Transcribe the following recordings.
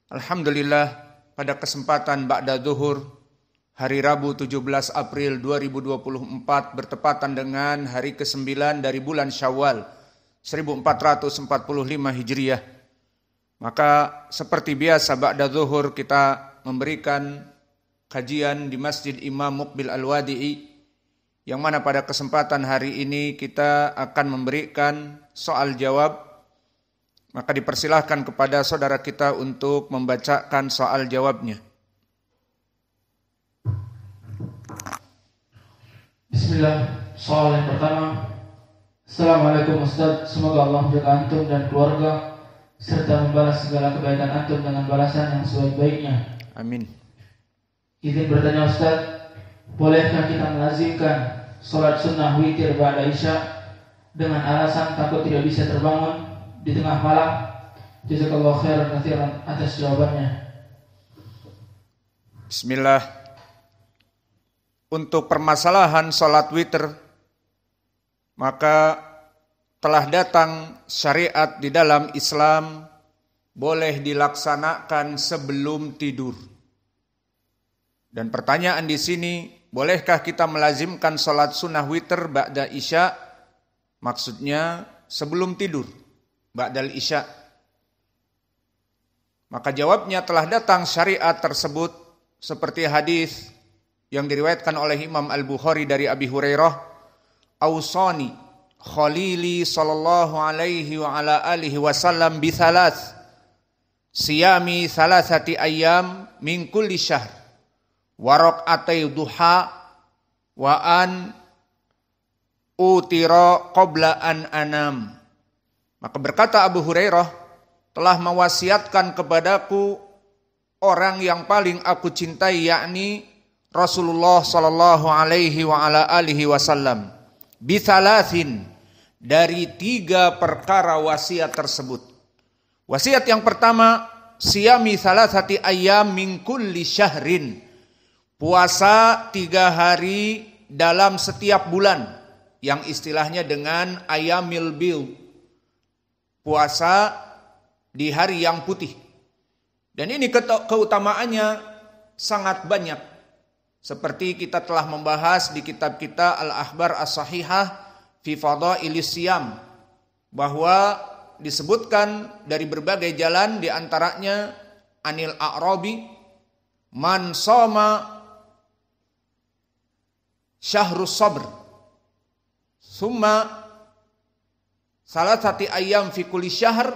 Alhamdulillah, pada kesempatan ba'da zuhur hari Rabu 17 April 2024 bertepatan dengan hari ke-9 dari bulan Syawal 1445 Hijriah. Maka seperti biasa ba'da zuhur kita memberikan kajian di Masjid Imam Muqbil Al-Wadi'i, yang mana pada kesempatan hari ini kita akan memberikan soal jawab. Maka dipersilahkan kepada saudara kita untuk membacakan soal jawabnya. Bismillah. Soal yang pertama. Assalamualaikum Ustaz, semoga Allah menjaga antum dan keluarga serta membalas segala kebaikan antum dengan balasan yang sebaik-baiknya. Amin. Izin bertanya Ustaz, bolehkah kita melazimkan sholat sunnah witir ba'da isya dengan alasan takut tidak bisa terbangun di tengah malam? Jazakallahu khairan katsiran atas jawabannya. Bismillah. Untuk permasalahan salat witir, maka telah datang syariat di dalam Islam boleh dilaksanakan sebelum tidur. Dan pertanyaan di sini, bolehkah kita melazimkan salat sunnah witir ba'da isya? Maksudnya sebelum tidur, ba'dal isya. Maka jawabnya telah datang syariat tersebut seperti hadis yang diriwayatkan oleh Imam Al-Bukhari dari Abi Hurairah, "Ausani Khalili sallallahu alaihi wa ala alihi wasallam bi thalath, siyami thalathati ayyam min kulli syahr, wa raq'atay duha, wa an utira qabla an anam." Maka berkata Abu Hurairah, telah mewasiatkan kepadaku orang yang paling aku cintai, yakni Rasulullah sallallahu alaihi wa ala alihi wasallam, bithalathin, dari 3 perkara wasiat tersebut. Wasiat yang pertama, siyami thalathati ayyam min kulli syahrin, puasa 3 hari dalam setiap bulan, yang istilahnya dengan ayyamil bid, puasa di hari yang putih. Dan ini keutamaannya sangat banyak. Seperti kita telah membahas di kitab kita Al-Akhbar As-Sahihah fi Fadailis Siyam, bahwa disebutkan dari berbagai jalan, di antaranya anil A'rabi, man shoma syahrus sabr summa salasati ayyam fi kulli syahr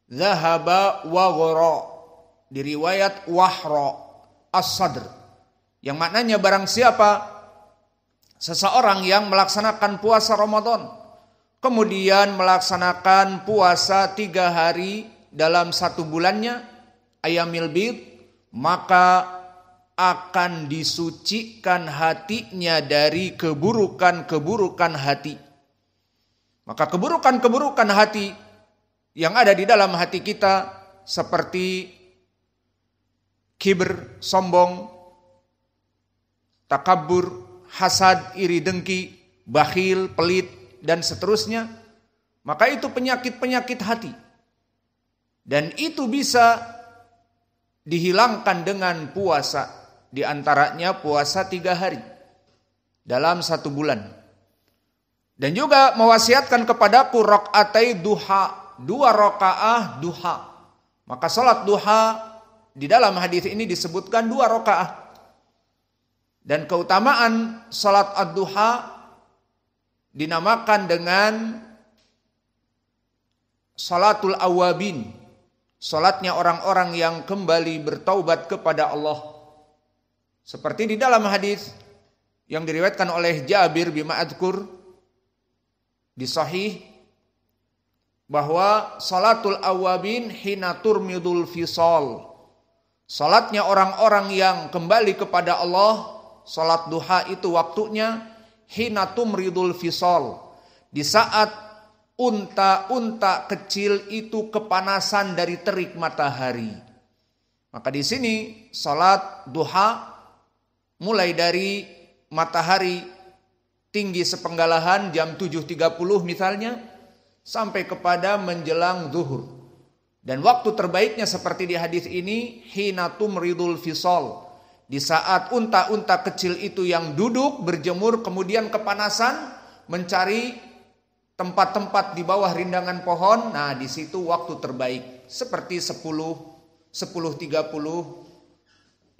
zahaba wa ghara, di riwayat wahra as-sadr, yang maknanya barang siapa seseorang yang melaksanakan puasa Ramadan kemudian melaksanakan puasa 3 hari dalam 1 bulannya, ayyamil bid, maka akan disucikan hatinya dari keburukan-keburukan hati. Maka keburukan-keburukan hati yang ada di dalam hati kita seperti kibr, sombong, takabur, hasad, iri dengki, bakhil, pelit, dan seterusnya, maka itu penyakit-penyakit hati. Dan itu bisa dihilangkan dengan puasa, di antaranya puasa 3 hari dalam 1 bulan. Dan juga mewasiatkan kepadaku raq'atai duha, 2 rakaah duha. Maka salat duha di dalam hadis ini disebutkan 2 rakaah. Dan keutamaan salat ad-duha dinamakan dengan salatul awabin, salatnya orang-orang yang kembali bertaubat kepada Allah. Seperti di dalam hadis yang diriwayatkan oleh Jabir bin Ma'adzkur di sahih, bahwa salatul awabin hina turmidul fisal, salatnya orang-orang yang kembali kepada Allah, salat duha itu waktunya hina tumridul fisal, di saat unta-unta kecil itu kepanasan dari terik matahari. Maka di sini salat duha mulai dari matahari tinggi sepenggalahan jam 7.30 misalnya, sampai kepada menjelang zuhur. Dan waktu terbaiknya seperti di hadis ini, hina tumridul fisal, di saat unta-unta kecil itu yang duduk berjemur kemudian kepanasan mencari tempat-tempat di bawah rindangan pohon. Nah, di situ waktu terbaik seperti 10:30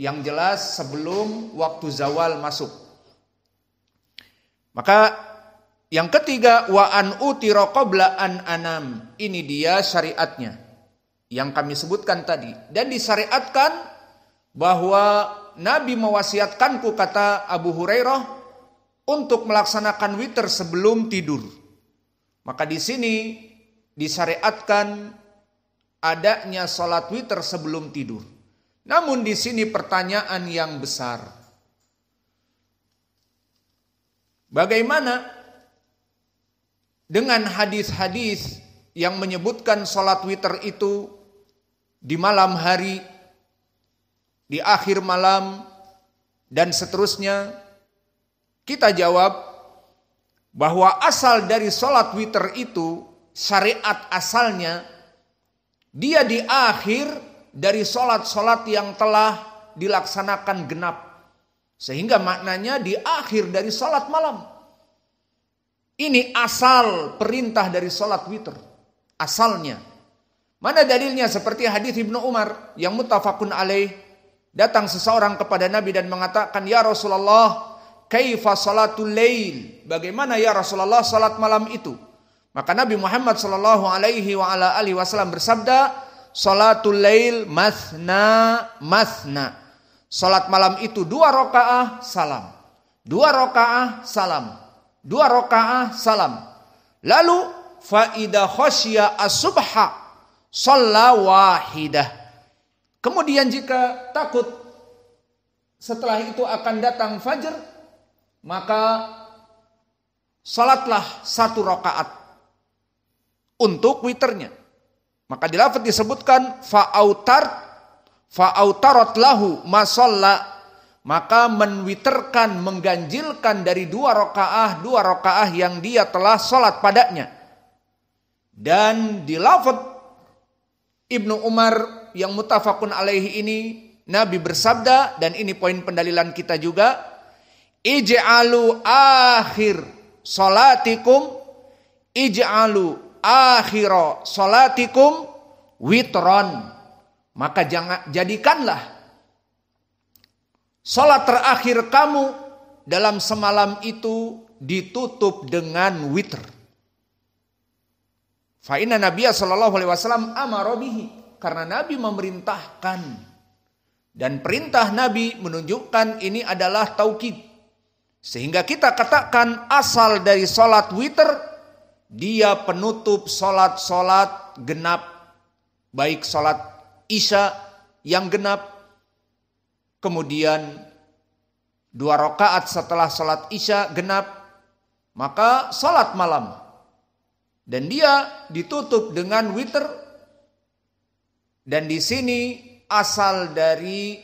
yang jelas sebelum waktu zawal masuk. Maka yang ketiga, wa an utira qabla an anam. Ini dia syariatnya yang kami sebutkan tadi. Dan disyariatkan bahwa Nabi mewasiatkanku, kata Abu Hurairah, untuk melaksanakan witir sebelum tidur. Maka di sini disyariatkan adanya salat witir sebelum tidur. Namun di sini pertanyaan yang besar. Bagaimana dengan hadis-hadis yang menyebutkan salat witir itu di malam hari, di akhir malam, dan seterusnya? Kita jawab bahwa asal dari salat witir itu, syariat asalnya, dia di akhir dari salat-salat yang telah dilaksanakan genap. Sehingga maknanya di akhir dari salat malam. Ini asal perintah dari salat witir. Asalnya. Mana dalilnya? Seperti hadis Ibnu Umar yang muttafaqun alaih. Datang seseorang kepada Nabi dan mengatakan, ya Rasulullah, kaifa salatul lail? Bagaimana ya Rasulullah salat malam itu? Maka Nabi Muhammad sallallahu alaihi wa ala alihi wasallam bersabda, salatul lail mathna mathna. Salat malam itu 2 rakaah salam. 2 rakaah salam. 2 rakaah salam. Lalu fa idza khasya as-subha shalla wahidah. Kemudian jika takut setelah itu akan datang fajar, maka salatlah 1 rakaat untuk witirnya. Maka di lafaz disebutkan fa'autarat lahu masalla, maka menwiterkan, mengganjilkan dari 2 rakaah yang dia telah salat padanya. Dan di lafaz Ibnu Umar yang muttafaqun alaihi ini, Nabi bersabda, dan ini poin pendalilan kita juga, ij'alu akhir salatikum, ij'alu akhira salatikum witron. Maka jadikanlah salat terakhir kamu dalam semalam itu ditutup dengan witir. Fa inna Nabiyya sallallahu alaihi wasallam amara bihi, karena Nabi memerintahkan. Dan perintah Nabi menunjukkan ini adalah taukid. Sehingga kita katakan asal dari salat witir, dia penutup salat-salat genap, baik salat Isya yang genap, kemudian 2 rakaat setelah salat Isya genap, maka salat malam. Dan dia ditutup dengan witir. Dan di sini asal dari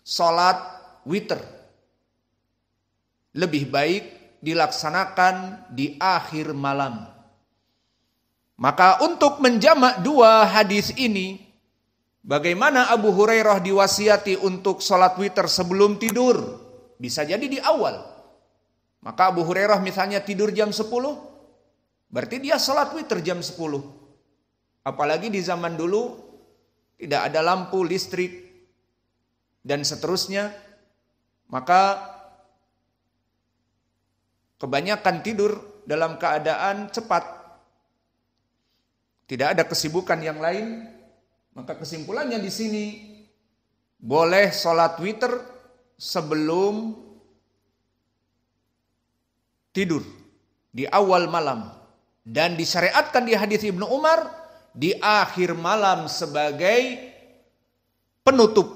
salat witir lebih baik dilaksanakan di akhir malam. Maka untuk menjamak 2 hadis ini, bagaimana Abu Hurairah diwasiati untuk salat witir sebelum tidur? Bisa jadi di awal. Maka Abu Hurairah misalnya tidur jam 10, berarti dia salat witir jam 10. Apalagi di zaman dulu tidak ada lampu listrik dan seterusnya. Maka kebanyakan tidur dalam keadaan cepat. Tidak ada kesibukan yang lain. Maka kesimpulannya di sini, boleh sholat witir sebelum tidur di awal malam. Dan disyariatkan di hadis Ibnu Umar di akhir malam sebagai penutup.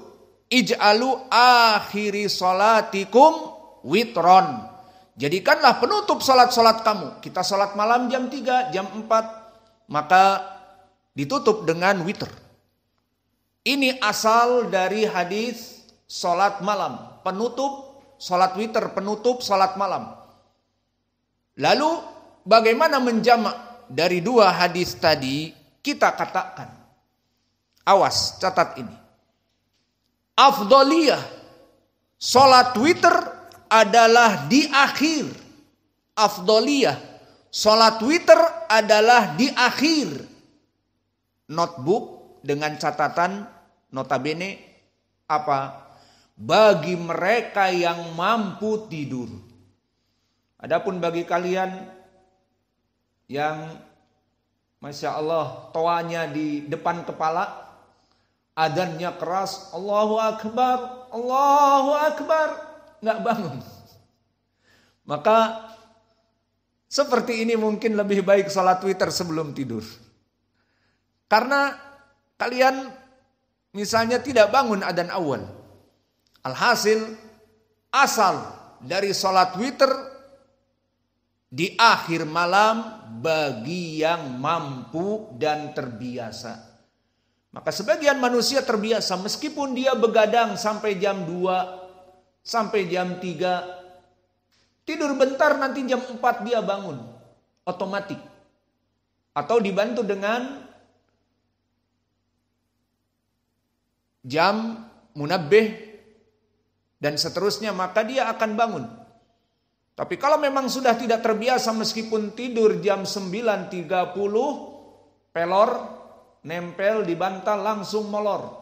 Ij'alu akhiri sholatikum witron. Jadikanlah penutup salat-salat kamu. Kita salat malam jam 3, jam 4, maka ditutup dengan witir. Ini asal dari hadis salat malam, penutup salat witir, penutup salat malam. Lalu bagaimana menjamak dari 2 hadis tadi? Kita katakan Awas, catat ini. Afdoliyah salat witir adalah di akhir. Afdoliyah salat witir adalah di akhir. Notebook dengan catatan notabene apa? Bagi mereka yang mampu tidur. Adapun bagi kalian yang Masya Allah toanya di depan kepala, adzannya keras, Allahu Akbar, Allahu Akbar, nggak bangun. Maka seperti ini mungkin lebih baik salat witir sebelum tidur. Karena kalian misalnya tidak bangun adzan awal. Alhasil asal dari salat witir di akhir malam bagi yang mampu dan terbiasa. Maka sebagian manusia terbiasa meskipun dia begadang sampai jam 2, sampai jam 3, tidur bentar nanti jam 4 dia bangun. Otomatis. Atau dibantu dengan jam munabbih dan seterusnya, maka dia akan bangun. Tapi kalau memang sudah tidak terbiasa meskipun tidur jam 9.30, pelor, nempel di bantal langsung molor.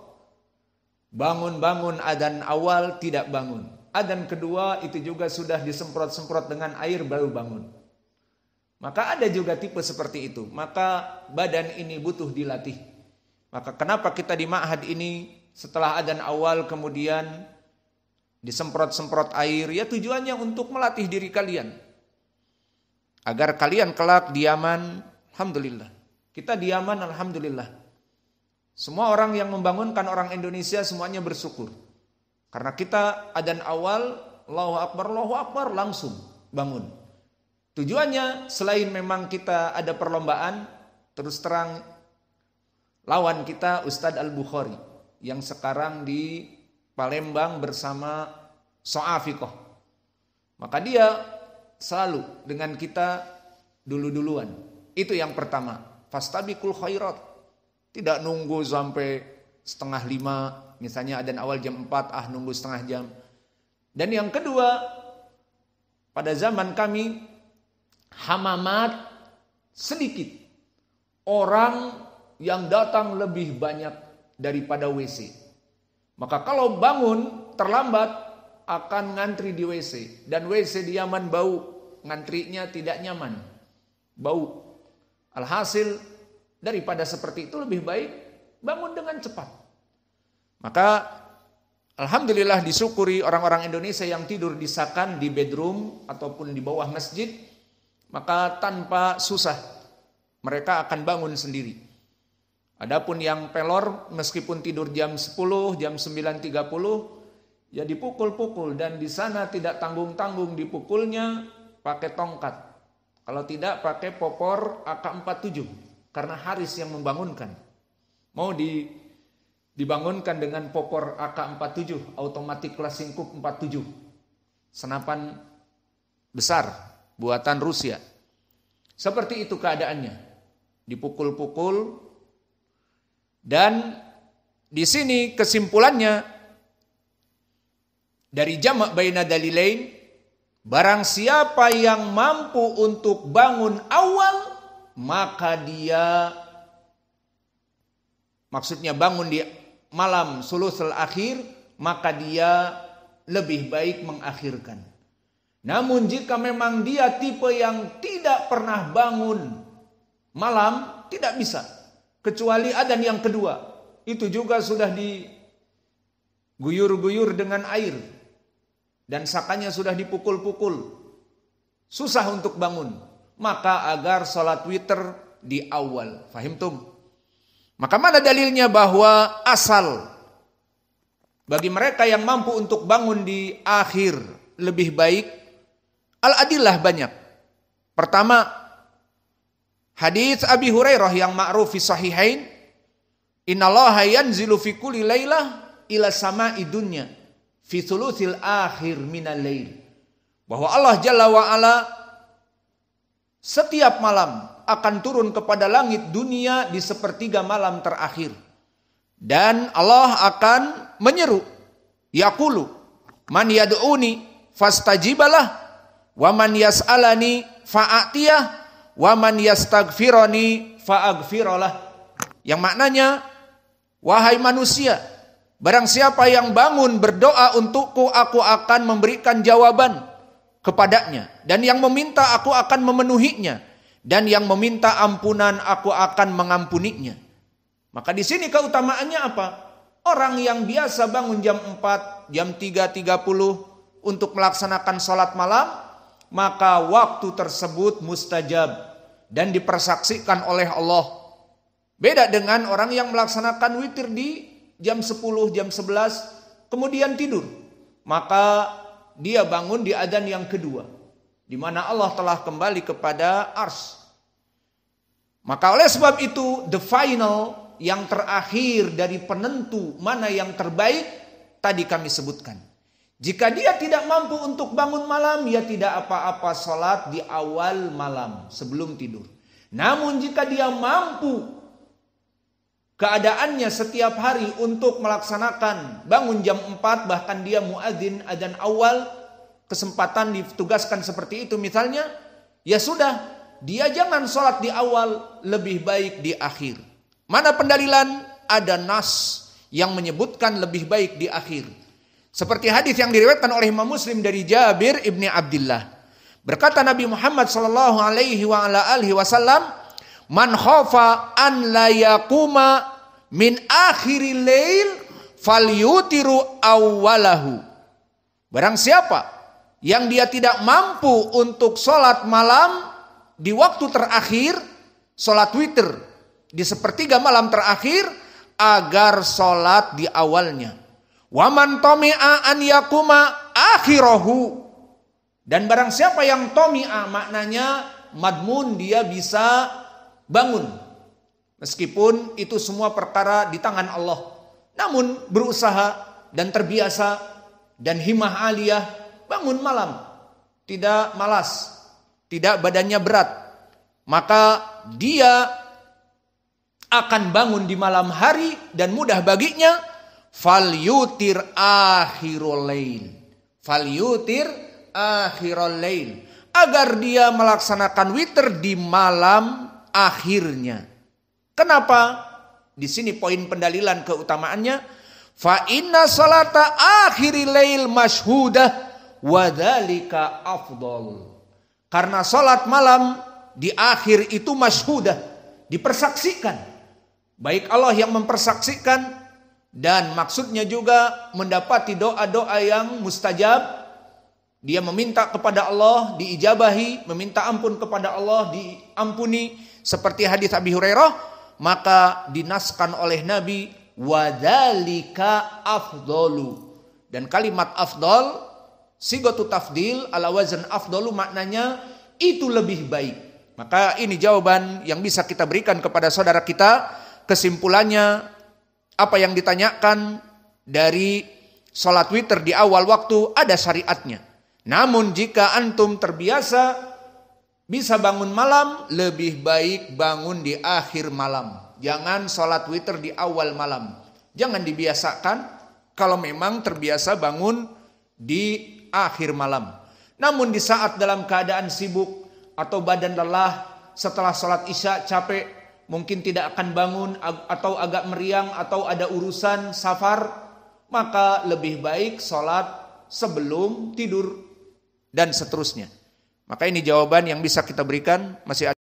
Bangun-bangun adzan awal tidak bangun. Adzan kedua itu juga sudah disemprot-semprot dengan air baru bangun. Maka ada juga tipe seperti itu. Maka badan ini butuh dilatih. Maka kenapa kita di ma'had ini setelah adzan awal kemudian disemprot-semprot air, ya tujuannya untuk melatih diri kalian. Agar kalian kelak diaman, alhamdulillah. Kita diaman, alhamdulillah. Semua orang yang membangunkan orang Indonesia semuanya bersyukur. Karena kita adzan awal, Allahu Akbar, langsung bangun. Tujuannya selain memang kita ada perlombaan, terus terang lawan kita Ustadz Al-Bukhari yang sekarang di Palembang bersama So'afikoh. Maka dia selalu dengan kita dulu-duluan. Itu yang pertama. Fastabiqul khairat. Tidak nunggu sampai 4:30. Misalnya adzan awal jam 4, nunggu setengah jam. Dan yang kedua, pada zaman kami hamamat sedikit. Orang yang datang lebih banyak daripada WC. Maka kalau bangun terlambat akan ngantri di WC. Dan WC di Yaman bau. Ngantrinya tidak nyaman. Bau. Alhasil daripada seperti itu lebih baik bangun dengan cepat. Maka alhamdulillah disyukuri orang-orang Indonesia yang tidur di sakan, di bedroom ataupun di bawah masjid. Maka tanpa susah mereka akan bangun sendiri. Adapun yang pelor meskipun tidur jam 10, jam 9.30 ya dipukul-pukul dan di sana tidak tanggung-tanggung dipukulnya pakai tongkat. Kalau tidak pakai popor AK-47 karena Haris yang membangunkan. Mau dibangunkan dengan popor AK-47 automatic Klasingkuk 47. Senapan besar buatan Rusia. Seperti itu keadaannya. Dipukul-pukul. Dan di sini kesimpulannya dari jamak baina dalilain, barang siapa yang mampu untuk bangun awal, maka dia maksudnya bangun di malam sulusul akhir, maka dia lebih baik mengakhirkan. Namun jika memang dia tipe yang tidak pernah bangun malam, tidak bisa. Kecuali adzan yang kedua, itu juga sudah diguyur-guyur dengan air. Dan sakanya sudah dipukul-pukul. Susah untuk bangun. Maka agar salat witir di awal. Fahimtum? Maka mana dalilnya bahwa asal bagi mereka yang mampu untuk bangun di akhir lebih baik? Al-adillah banyak. Pertama, hadits Abi Hurairah yang ma'ruf fi sahihain, innallaha yanzilu fi kulli lailah ila sama'i dunya fi thuluthil akhir minal lail. Bahwa Allah Jalla wa Ala setiap malam akan turun kepada langit dunia di sepertiga malam terakhir. Dan Allah akan menyeru, yaqulu man yad'uni fastajibalah wa man yas'alani fa'atiyah wa man yastaghfirani fa'aghfiralah. Yang maknanya, wahai manusia, barang siapa yang bangun berdoa untukku, aku akan memberikan jawaban kepadanya, dan yang meminta aku akan memenuhinya, dan yang meminta ampunan aku akan mengampuninya. Maka di sini keutamaannya apa? Orang yang biasa bangun jam 4, jam 3.30 untuk melaksanakan sholat malam, maka waktu tersebut mustajab dan dipersaksikan oleh Allah. Beda dengan orang yang melaksanakan witir di jam 10, jam 11, kemudian tidur. Maka dia bangun di adzan yang kedua, di mana Allah telah kembali kepada arsy. Maka oleh sebab itu, the final, yang terakhir dari penentu mana yang terbaik, tadi kami sebutkan. Jika dia tidak mampu untuk bangun malam, ya tidak apa-apa sholat di awal malam sebelum tidur. Namun jika dia mampu keadaannya setiap hari untuk melaksanakan bangun jam 4, bahkan dia muadzin adzan awal, kesempatan ditugaskan seperti itu misalnya, ya sudah, dia jangan sholat di awal, lebih baik di akhir. Mana pendalilan? Ada nas yang menyebutkan lebih baik di akhir. Seperti hadis yang diriwayatkan oleh Imam Muslim dari Jabir ibni Abdullah. Berkata Nabi Muhammad sallallahu alaihi wasallam, man khafa an la yaquma min akhiril lail falyutiru awwalahu. Barang siapa yang dia tidak mampu untuk sholat malam di waktu terakhir, sholat witir di sepertiga malam terakhir, agar sholat di awalnya. Waman tomi'a an yakuma akhirahu. Dan barang siapa yang tomi'a, maknanya madmun, dia bisa bangun. Meskipun itu semua perkara di tangan Allah. Namun berusaha dan terbiasa dan himmah aliyah, bangun malam. Tidak malas, tidak badannya berat. Maka dia akan bangun di malam hari dan mudah baginya. Falyutir akhirul lail. Falyutir akhirul lail. Agar dia melaksanakan witir di malam akhirnya. Kenapa? Di sini poin pendalilan keutamaannya. Fa inna salata akhiril lail masyhudah wa dzalika afdal. Karena salat malam di akhir itu masyhudah, dipersaksikan. Baik Allah yang mempersaksikan, dan maksudnya juga mendapati doa-doa yang mustajab. Dia meminta kepada Allah diijabahi, meminta ampun kepada Allah diampuni, seperti hadis Abi Hurairah, maka dinaskan oleh Nabi wadzalika afdalu. Dan kalimat afdal sigatu tafdil ala wazn afdalu, maknanya itu lebih baik. Maka ini jawaban yang bisa kita berikan kepada saudara kita. Kesimpulannya, apa yang ditanyakan dari sholat witir di awal waktu ada syariatnya. Namun jika antum terbiasa bisa bangun malam, lebih baik bangun di akhir malam. Jangan sholat witir di awal malam. Jangan dibiasakan kalau memang terbiasa bangun di akhir malam. Namun di saat dalam keadaan sibuk atau badan lelah, setelah sholat isya capek, mungkin tidak akan bangun atau agak meriang atau ada urusan safar, maka lebih baik sholat sebelum tidur dan seterusnya. Maka ini jawaban yang bisa kita berikan. Masih ada